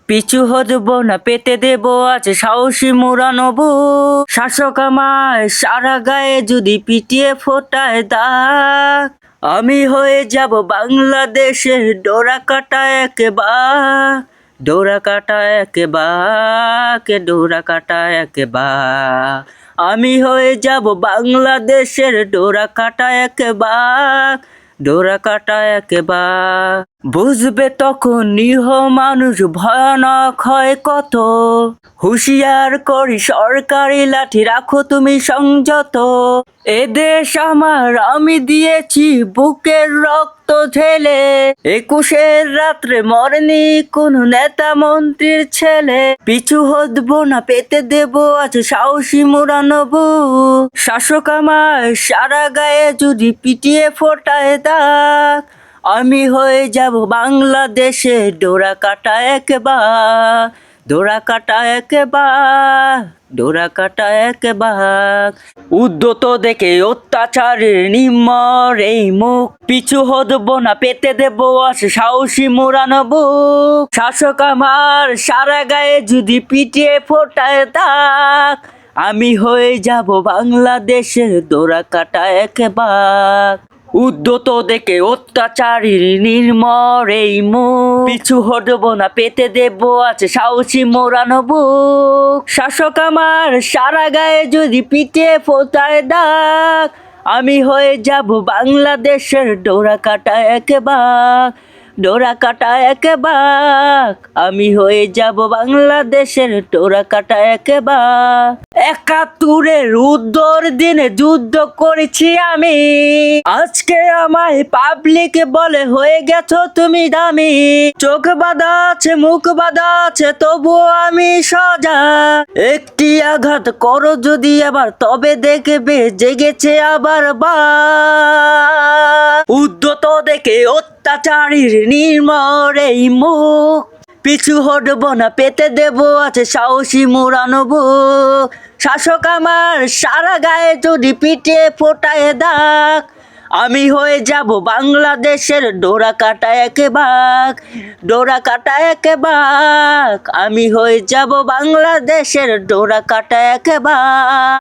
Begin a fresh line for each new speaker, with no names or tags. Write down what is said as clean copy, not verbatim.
পিছু হটব না, পেতে দেব আছে সাহসী মুড়ানো বুক। শাসক আমায় সারা গায়ে যদি পিটিয়ে ফোটায় দাগ, আমি হয়ে যাব বাংলাদেশের ডোরা কাটা একেবারে, ডোরা কাটা একেবারে, ডোরা কাটা একেবারে। আমি হয়ে যাব বাংলাদেশের ডোরা কাটা একেবারে, ডোরা কাটা একেবারে। বুঝবে তখন নিরীহ মানুষ ভয়ানক হয় কত, হুঁশিয়ার করি সরকারি লাঠি রাখো তুমি সংযত। এ দেশ আমার, আমি দিয়েছি বুকের রক্ত ঢেলে, 21-এর রাত্রে মরেনি কোনো নেতা মন্ত্রীর ছেলে। পিছু হটব না, পেতে দেব আছে সাহসী মুড়ানো বুক। শাসক আমায় সারা গায়ে যদি পিটিয়ে ফোটায় দাগ, আমি হয়ে যাব বাংলাদেশে ডোরা কাটা একেবারে, ডোরা কাটা একেবারে, ডোরা কাটা একেবারে। উদ্যত দেখে অত্যাচারের নিম্মর এই মুখ, পিছু হটব না, পেতে দেব আছে সাহসী মুড়ানো বুক। শাসক আমার সারা গায়ে যদি পিটিয়ে ফোটায় দাগ, আমি হয়ে যাব বাংলাদেশের ডোরা কাটা একেবারে। উদ্যত দেখে অত্যাচারীর নির্মর এই মুখ, পিছু হটব না, পেতে দেব আছে সাহসী মোড়ানো বুক। শাসক আমার সারা গায়ে যদি পিটিয়ে ফোটায় দাগ, আমি হয়ে যাব বাংলাদেশের ডোরা কাটা একেবারে, ডোরা কাটা একেবারে। আমি হয়ে যাব বাংলাদেশের ডোরা কাটা একেবারে। 71-এর উদ্দর দিনে যুদ্ধ করেছি আমি, আজকে আমায় পাবলিক বলে হয়ে গেছো তুমি দামি। চোখ বাঁধা আছে, মুখ বাঁধা আছে, তবুও আমি সজা। একটি আঘাত করো যদি আবার, তবে দেখবে জেগেছে আবার বা। উদ্যত দেখে অত্যাচারীর নির্মর এই মুখ, পিছু হটব না, পেতে দেব আছে সাহসী মুড়ানো বুক। শাসক আমার সারা গায়ে যদি পিটিয়ে ফোটায় দাগ, আমি হয়ে যাব বাংলাদেশের ডোরা কাটা একেবারে, ডোরা কাটা একেবারে। আমি হয়ে যাব বাংলাদেশের ডোরা কাটা একেবারে।